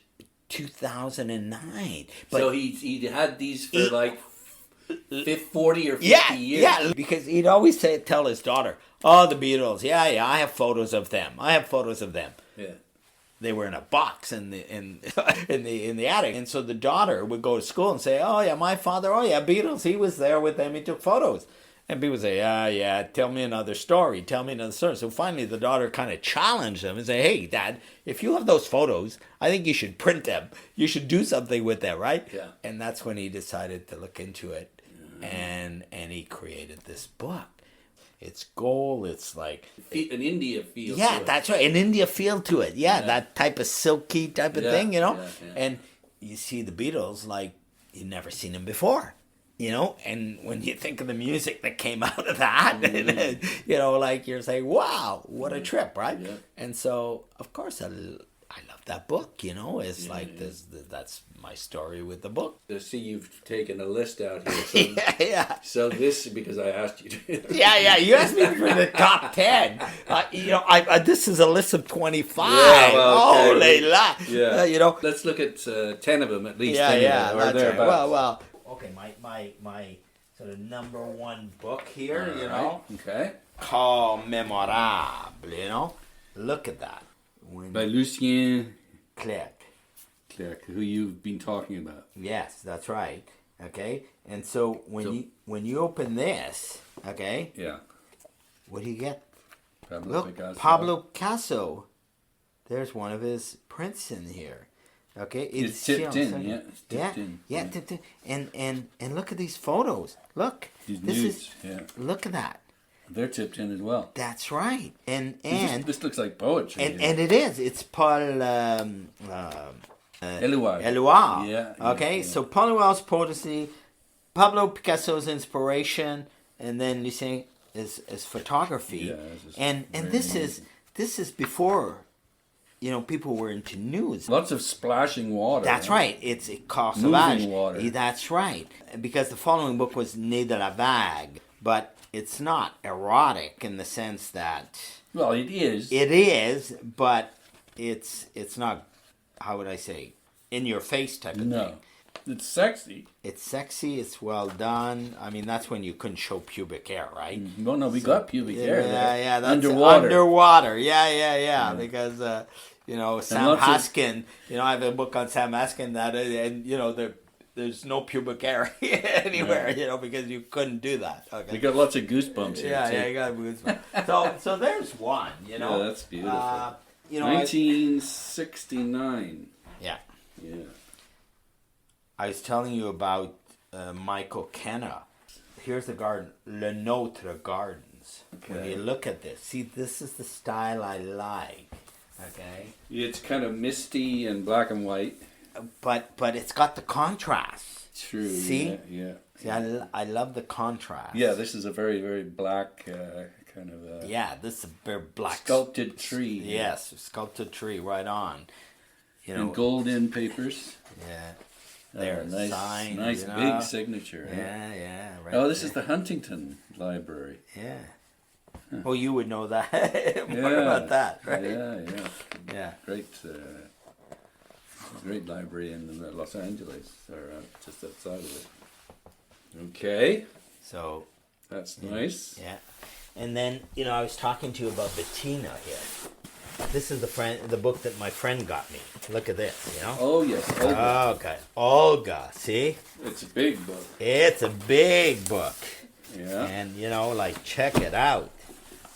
2009. But so he had these for 40 or 50 years. Yeah, because he'd always tell his daughter, "Oh, the Beatles, yeah, I have photos of them. Yeah. They were in a box in the attic, and so the daughter would go to school and say, "Oh yeah, my father. Oh yeah, Beatles. He was there with them. He took photos." And people would say, "Yeah. Tell me another story. So finally, the daughter kind of challenged him and say, "Hey, Dad, if you have those photos, I think you should print them. You should do something with them, right?" Yeah. And that's when he decided to look into it, and he created this book. It's gold. It's like an India feel. Yeah, to it. that's right. An India feel to it. Yeah, that type of silky type of thing, you know. Yeah. And you see the Beatles like you've never seen them before, you know. And when you think of the music that came out of that, and, you know, like you're saying, "Wow, what a trip!" Right? Yeah. And so, of course, I love that book. You know, it's like this. That's my story with the book. I see you've taken a list out here. So, yeah. So this, because I asked you to. Yeah. You asked me for the top 10. You know, this is a list of 25. Yeah, well, okay. Holy la. Yeah. You know. Let's look at 10 of them at least. Yeah. Or That's thereabouts. right. Well. Okay, my sort of number one book here. All you right. know. Okay. Commémorable. You know. Look at that. By Lucien Clerc. who you've been talking about. Yes, that's right. Okay, and so when you open this, okay, Yeah. what do you get? Pablo Pablo Picasso. There's one of his prints in here. Okay, It's tipped in, yeah. It's tipped in. Yeah, tipped in. And look at these photos. Look, These this nudes, is. yeah. Look at that. They're tipped in as well. That's right. And This looks like poetry. and it is. It's Paul. Éluard. Yeah. Okay, so Paul Éluard's poetry, Pablo Picasso's inspiration, and then Lucien is photography. Yeah, and this is before, you know, people were into nudes. Lots of splashing water. That's right. It's Corps Moving Sauvage. water. That's right. Because the following book was Né de la Vague, but it's not erotic in the sense that. Well, it is. It is, but it's not. How would I say? In your face type of thing. It's sexy. It's sexy. It's well done. I mean, that's when you couldn't show pubic hair, right? Well, no, we got pubic hair there. Yeah. That's Underwater. Yeah. Because you know, Sam Haskin. You know, I have a book on Sam Haskin that, and you know, there's no pubic hair anywhere. You know, because you couldn't do that. Okay. We got lots of goosebumps here. Yeah, you got goosebumps. so there's one. You know, Yeah, that's beautiful. You know, 1969. Yeah. I was telling you about Michael Kenna. Here's the garden, Le Notre Gardens. Okay. When you look at this, see, this is the style I like. Okay. It's kind of misty and black and white. But it's got the contrast. True. See? Yeah. See, I love the contrast. Yeah, this is a very, very black kind of. Yeah, this is a very black. Sculpted tree. Yes, sculpted tree, right on. You know. And golden papers. Yeah. Nice, sign, nice big signature. Yeah. Right this is the Huntington Library. Yeah. Well, you would know that more about that, right? Yeah. Great library in Los Angeles, or just outside of it. Okay, So, that's nice. yeah. And then, I was talking to you about Bettina here. This is the book that my friend got me. Look at this, Oh yes, Olga. Okay. Olga, see? It's a big book. It's a big book. Yeah. And, check it out.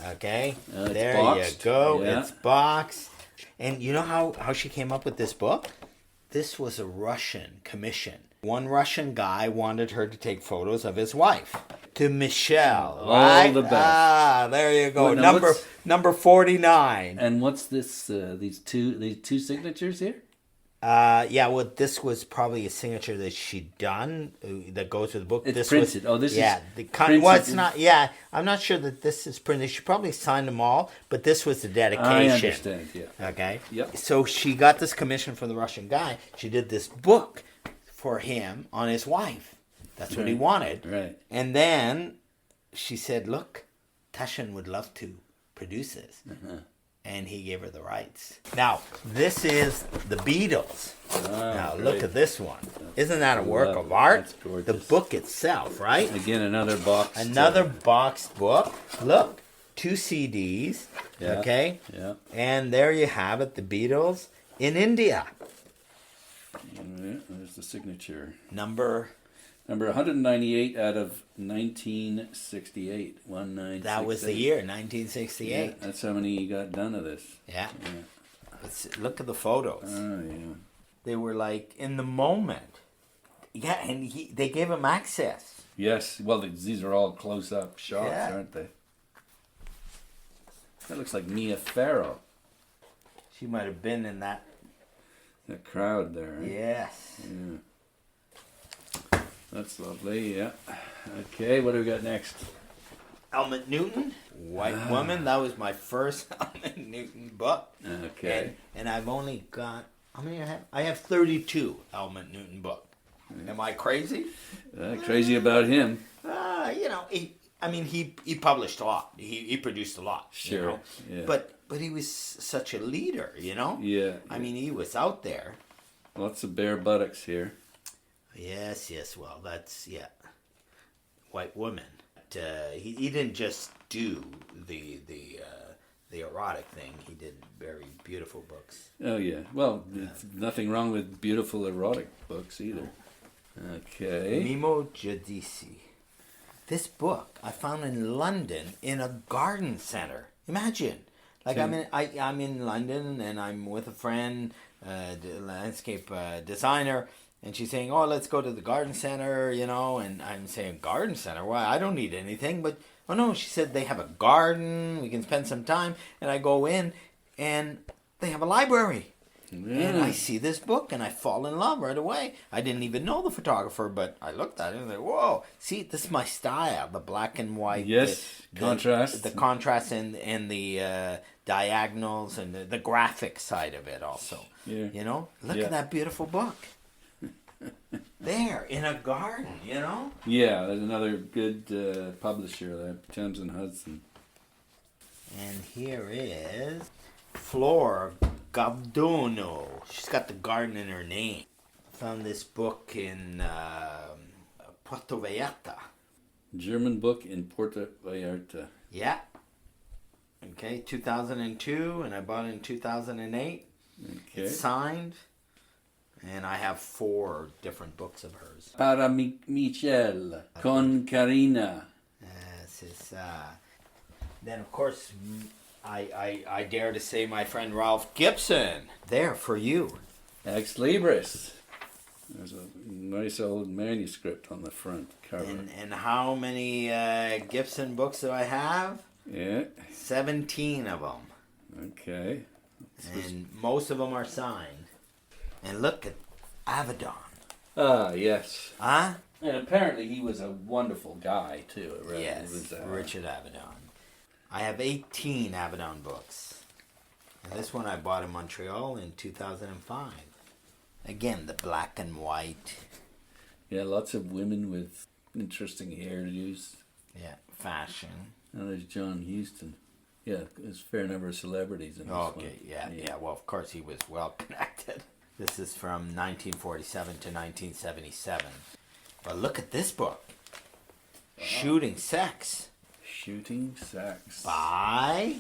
Okay? It's there boxed. you go. Yeah. It's boxed. And you know how she came up with this book? This was a Russian commission. One Russian guy wanted her to take photos of his wife. To Michel, right? All the best. Ah, there you go. Well, now number 49. And what's this? These two signatures here? This was probably a signature that she'd done that goes with the book. It's this printed. Was, is printed. Well, it's not. Yeah, I'm not sure that this is printed. She probably signed them all, but this was the dedication. I understand. Yeah. Okay. Yep. So she got this commission from the Russian guy. She did this book for him on his wife. That's what he wanted. Right. And then she said, "Look, Taschen would love to produce this." Uh-huh. And he gave her the rights. Now, this is the Beatles. Now, great. look at this one. Isn't that a work of art? That's gorgeous. The book itself, right? Again, another box. Another boxed book. Look, 2 CDs. Yeah. Okay? Yeah. And there you have it, the Beatles in India. Yeah, there's the signature. Number 198 out of 1968. 1968. That was the year, 1968. Yeah, that's how many you got done of this. Yeah. Look at the photos. Oh, yeah. They were like in the moment. Yeah, and they gave him access. Yes, well, these are all close-up shots, aren't they? That looks like Mia Farrow. She might have been in that. The crowd there. Right? Yes. Yeah. That's lovely, yeah. Okay, what do we got next? Helmut Newton, White Woman. That was my first Helmut Newton book. Okay. And I've only got, how many I have? I have 32 Helmut Newton books. Am I crazy? Crazy about him. He published a lot. He produced a lot. Sure. Yeah. But he was such a leader, Yeah. I mean, he was out there. Lots of bare buttocks here. Yes. Well, that's White Woman. He didn't just do the erotic thing. He did very beautiful books. Oh yeah. Well, there's nothing wrong with beautiful erotic books either. Okay. Mimo Giudici. This book I found in London in a garden center. Imagine, like I'm in London and I'm with a friend, landscape designer. And she's saying, "Oh, let's go to the garden center, And I'm saying, "Garden center? Why? I don't need anything." But, oh no, she said they have a garden. We can spend some time. And I go in, and they have a library. Yeah. And I see this book, and I fall in love right away. I didn't even know the photographer, but I looked at it and I was like, "Whoa! See, this is my style. The black and white. Yes, contrast. The contrast and the diagonals and the graphic side of it also. Yeah. Look at that beautiful book." There, in a garden, Yeah, there's another good publisher there, Thames and Hudson. And here is Flora Gabdono. She's got the garden in her name. Found this book in Puerto Vallarta. German book in Puerto Vallarta. Yeah. Okay, 2002, and I bought it in 2008. Okay. It's signed. And I have 4 different books of hers. Para Michel, con Carina. Yes, then, of course, I dare to say my friend Ralph Gibson. There, for you. Ex Libris. There's a nice old manuscript on the front cover. And how many Gibson books do I have? Yeah. 17 of them. Okay. And most of them are signed. And look at Avedon. Ah, yes. Huh? And apparently he was a wonderful guy, too. Right? Yes, Richard Avedon. I have 18 Avedon books. And this one I bought in Montreal in 2005. Again, the black and white. Yeah, lots of women with interesting hairdos. Yeah, fashion. Now there's John Huston. Yeah, there's a fair number of celebrities in this one. Okay, yeah. Well, of course, he was well connected. This is from 1947 to 1977. But look at this book. Wow. Shooting Sex. Shooting Sex. By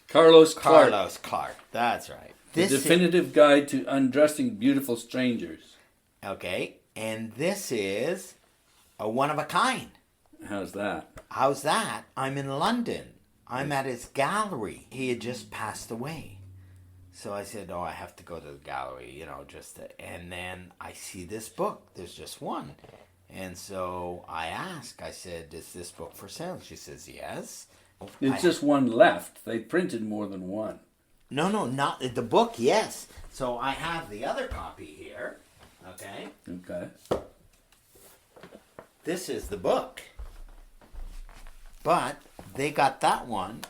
Carlos Clark. Carlos Clark, that's right. The definitive guide to undressing beautiful strangers. Okay, and this is a one of a kind. How's that? How's that? I'm in London. I'm at his gallery. He had just passed away. So I said, I have to go to the gallery, and then I see this book. There's just one. And so I said, is this book for sale? She says, yes. There's just one left. They printed more than one. No, not the book, yes. So I have the other copy here. Okay. This is the book. But they got that one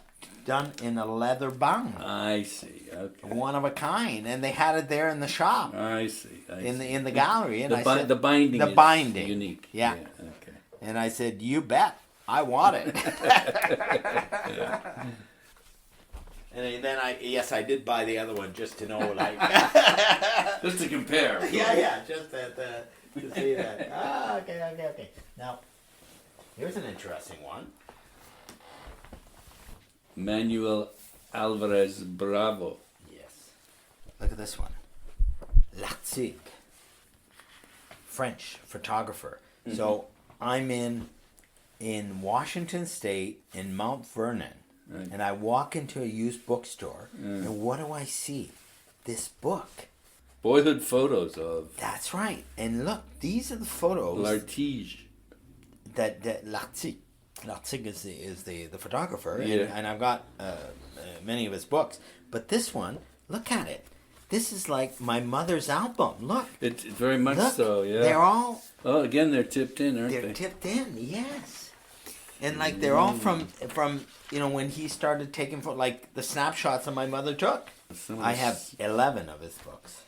done in a leather bound. I see. Okay. One of a kind, and they had it there in the shop. I see. In the gallery, and the binding is unique. Yeah. Okay. And I said, you bet, I want it. And then I did buy the other one just to know, just to compare. Yeah, just to see that. Okay. Now, here's an interesting one. Manuel Alvarez Bravo. Yes. Look at this one. Leipzig. French photographer. Mm-hmm. So I'm in Washington State in Mount Vernon. Right. And I walk into a used bookstore, and what do I see? This book. Boyhood photos of... That's right. And look, these are the photos... Lartige. That Leipzig is the photographer, yeah. and I've got many of his books. But this one, look at it. This is like my mother's album. Look. It's very much so, yeah. They're all... Oh, again, they're tipped in, aren't they? They're tipped in, yes. And they're all from when he started taking the snapshots that my mother took. I have 11 of his books.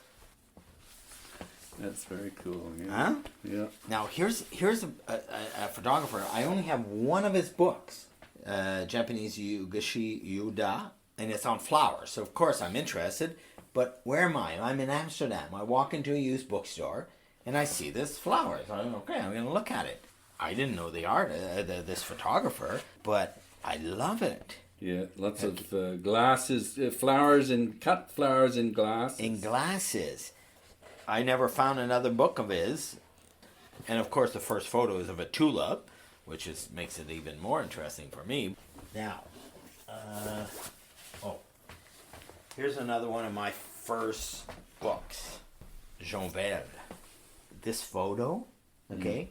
That's very cool. Yeah. Huh? Yeah. Now here's a photographer. I only have one of his books, Japanese Yugashi Yuda, and it's on flowers. So of course I'm interested. But where am I? I'm in Amsterdam. I walk into a used bookstore and I see this flowers. I'm going to look at it. I didn't know the art, this photographer, but I love it. Yeah, lots of glasses, flowers and cut flowers in glass. In glasses. I never found another book of his. And of course the first photo is of a tulip, which makes it even more interesting for me. Now, here's another one of my first books, Jean Verde. This photo,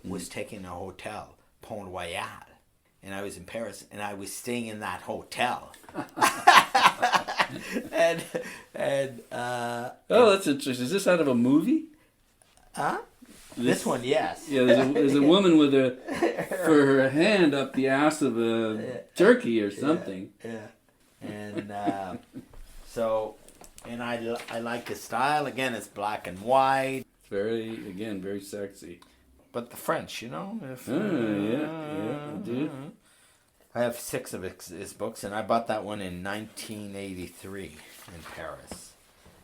was taken in a hotel, Pont Royal. And I was in Paris, and I was staying in that hotel. That's interesting. Is this out of a movie? Huh? This one, yes. Yeah, there's a woman with her hand up the ass of a turkey or something. Yeah. And and I like his style. Again, it's black and white. Very sexy. But the French, yeah, I do. I have 6 of his books, and I bought that one in 1983 in Paris.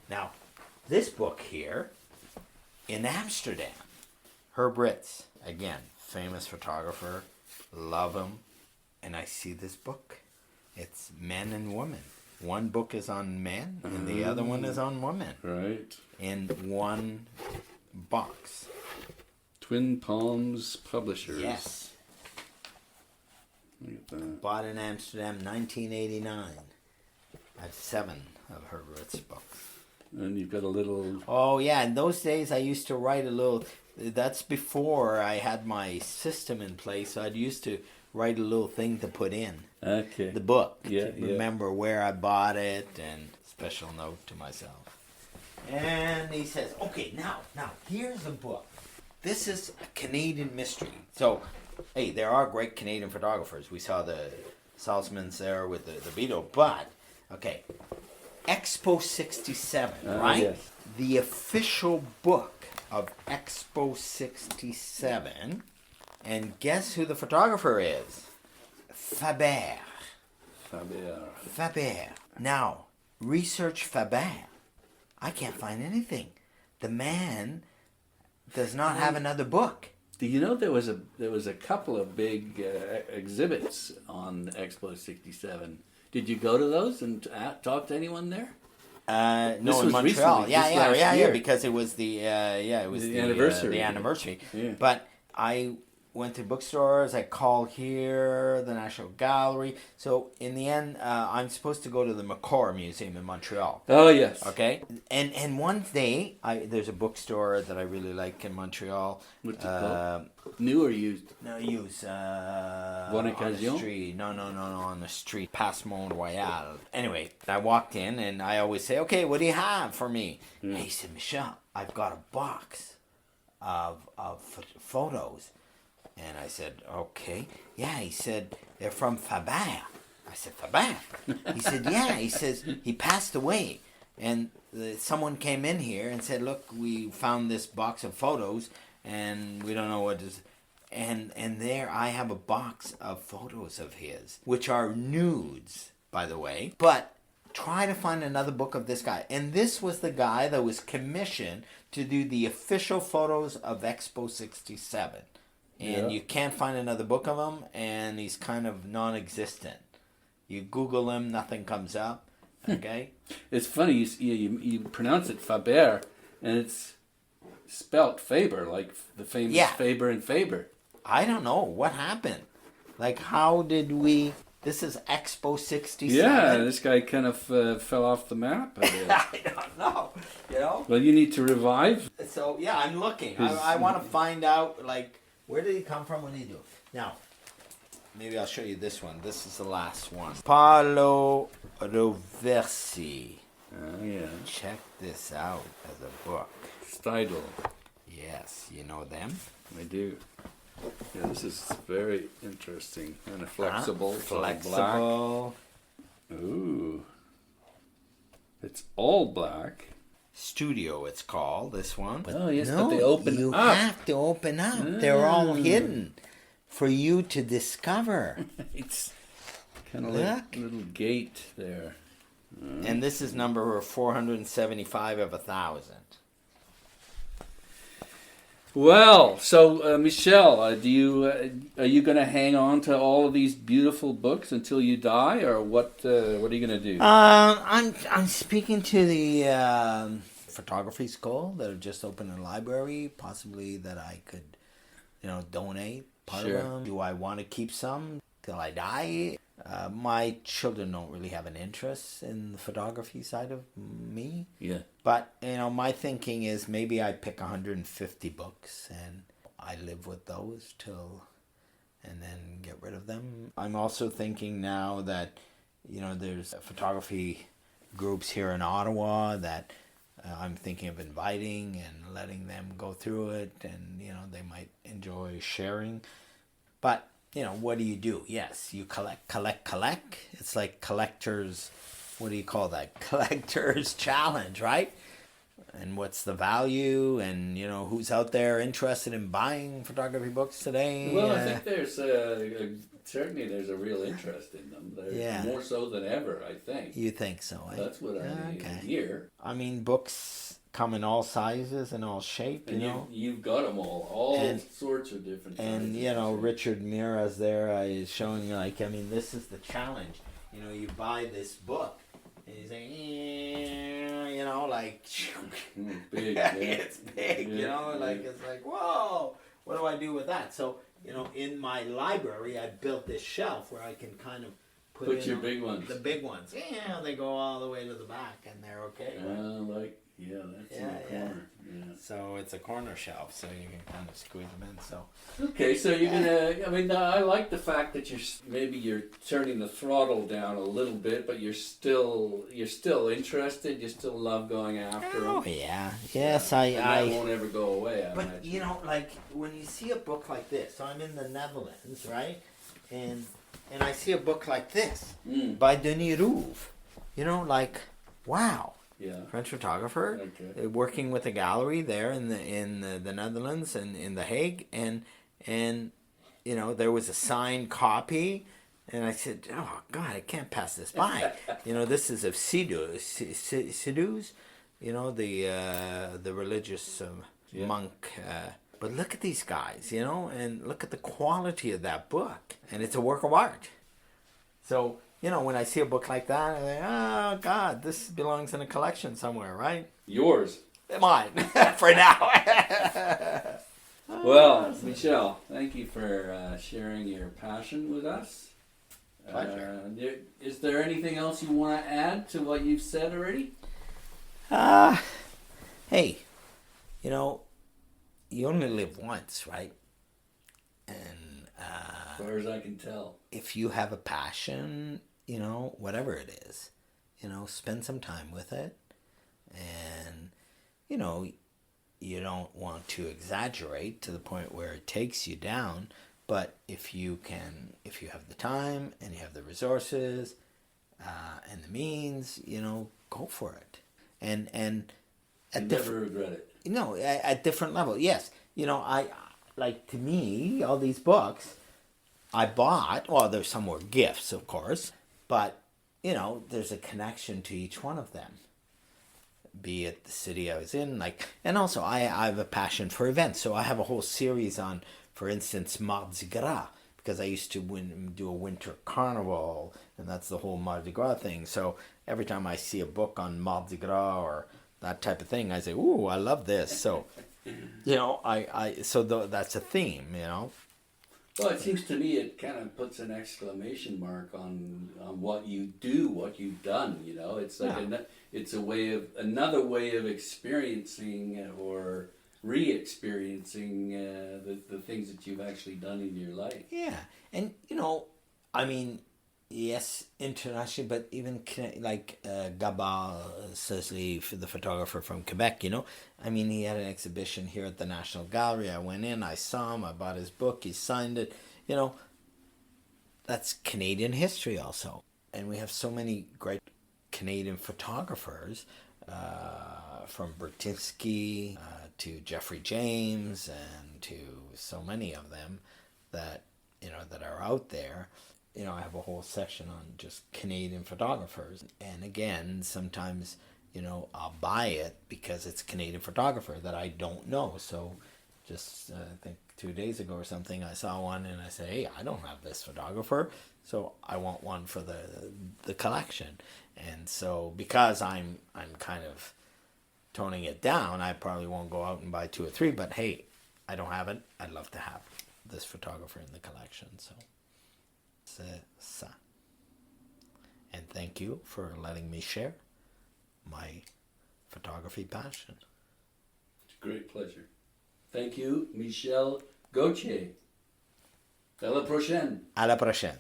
Now, this book here, in Amsterdam, Herb Ritz, again, famous photographer, love him, and I see this book. It's men and women. One book is on men, and the other one is on women. Right. In one box. Twin Palms Publishers. Yes. Look at that. Bought in Amsterdam, 1989. I have 7 of Herb Ritz books. And you've got a little... Oh, yeah. In those days, I used to write a little... That's before I had my system in place. So I'd used to write a little thing to put in. Okay. The book. Yeah, to remember where I bought it and special note to myself. And he says, okay, now, here's a book. This is a Canadian mystery. So, hey, there are great Canadian photographers. We saw the Salzmans there with the Beale, but, okay, Expo 67, right? Yes. The official book of Expo 67, and guess who the photographer is? Faber. Faber. Faber. Now, research Faber. I can't find anything. The man does not have another book. Do you know there was a couple of big exhibits on Expo 67? Did you go to those and talk to anyone there? No, This in was Montreal. recently, this last Yeah, year. because it was the anniversary. The anniversary. Yeah. But I went to bookstores. I called here, the National Gallery. So in the end, I'm supposed to go to the McCore Museum in Montreal. Oh yes. Okay, and one day there's a bookstore that I really like in Montreal. What's it called? New or used? No, use Bon on Occasion? the street. No, on the street, past Mont Royal. Anyway, I walked in and I always say, "Okay, what do you have for me?" Yeah. He said, "Michel, I've got a box of photos." And I said, "Okay." Yeah, he said, "They're from Faber." I said, "Faber?" He said, "Yeah." He says, "He passed away." And someone came in here and said, "Look, we found this box of photos and we don't know what is." And there I have a box of photos of his, which are nudes, by the way. But try to find another book of this guy. And this was the guy that was commissioned to do the official photos of Expo 67. And Yeah. you can't find another book of him, and he's kind of non-existent. You Google him, nothing comes up. Okay? It's funny, you pronounce it Faber, and it's spelt Faber, like the famous Yeah. Faber and Faber. I don't know. What happened? Like, how did we... This is Expo 67? Yeah, this guy kind of fell off the map. I guess. I don't know. You know? Well, you need to revive. So, yeah, I'm looking. His- I want to find out, like, where did he come from? What did he do? Now, maybe I'll show you this one. This is the last one. Paolo Roversi. Oh, yeah. Check this out as a book. Steidl. Yes, you know them? I do. Yeah, this is very interesting. And a flexible. it's all Flexible. Black. Ooh. It's all black. Studio, it's called, this one. Oh, yes, but they open you up. have to open up. They're all hidden for you to discover. It's kind of Look. like a little gate there. And this is number 475 of 1,000. Well, so Michel, are you going to hang on to all of these beautiful books until you die, or what? What are you going to do? I'm speaking to the photography school that have just opened a library. Possibly that I could, donate part Sure. of them. Do I want to keep some till I die? My children don't really have an interest in the photography side of me. Yeah. But, my thinking is maybe I pick 150 books and I live with those and then get rid of them. I'm also thinking now that, there's photography groups here in Ottawa that I'm thinking of inviting and letting them go through it, and, they might enjoy sharing. But, what do you do? Yes, you collect. It's like collectors, what do you call that? Collector's challenge, right? And what's the value, and, who's out there interested in buying photography books today? Well, I think there's certainly there's a real interest in them. Yeah. More so than ever, I think. You think so, eh? That's what I hear. I mean, books come in all sizes and all shape, And you've got them all And- sorts of different And, sizes. Richard Mira's there is showing, this is the challenge. You buy this book, and he's like, Big, yeah. it's big, Yeah. it's like, whoa, what do I do with that? So, in my library, I built this shelf where I can kind of put in your big ones. the big ones. Yeah, they go all the way to the back, and they're okay. That's in the corner. Yeah. So it's a corner shelf, so you can kind of squeeze them in. So Okay, so you're gonna. I like the fact that you're turning the throttle down a little bit, but you're still interested. You still love going after them. yeah, yes, And that won't ever go away. I But imagine. when you see a book like this, so I'm in the Netherlands, right, and I see a book like this by Denis Rouve, wow. Yeah. French photographer, Okay. working with a gallery there in the Netherlands and in The Hague, and there was a signed copy, And I said, oh, God, I can't pass this by. This is of Sidus, the religious monk. But look at these guys, and look at the quality of that book. And it's a work of art. So, when I see a book like that, I think, oh, God, this belongs in a collection somewhere, right? Yours. Mine, for now. Well, Michel, thank you for sharing your passion with us. Pleasure. Is there anything else you want to add to what you've said already? Hey, you only live once, right? And as far as I can tell, if you have a passion, whatever it is, spend some time with it. And, you don't want to exaggerate to the point where it takes you down. But if you have the time and you have the resources and the means, go for it. And at never regret it. At different level, yes. I like, to me, all these books I bought. Well, there's some were gifts, of course, but there's a connection to each one of them. Be it the city I was in, and also I have a passion for events, so I have a whole series on, for instance, Mardi Gras, because I used to do a winter carnival, and that's the whole Mardi Gras thing. So every time I see a book on Mardi Gras or that type of thing, I say, "Ooh, I love this." So, that's a theme, Well, it seems to me it kind of puts an exclamation mark on what you do, what you've done. It's like it's another way of experiencing or re-experiencing the things that you've actually done in your life. Yeah, and yes, internationally, but even Gabal Sesley, the photographer from Quebec, he had an exhibition here at the National Gallery. I went in, I saw him, I bought his book, he signed it. That's Canadian history also. And we have so many great Canadian photographers, from Bertinsky to Jeffrey James, and to so many of them that are out there. I have a whole section on just Canadian photographers. And again, sometimes, I'll buy it because it's a Canadian photographer that I don't know. So just, I think 2 days ago or something, I saw one and I said, hey, I don't have this photographer, so I want one for the collection. And so because I'm kind of toning it down, I probably won't go out and buy 2 or 3, but hey, I don't have it. I'd love to have this photographer in the collection. So c'est ça. And thank you for letting me share my photography passion. It's a great pleasure. Thank you, Michel Gauthier. À la prochaine. À la prochaine.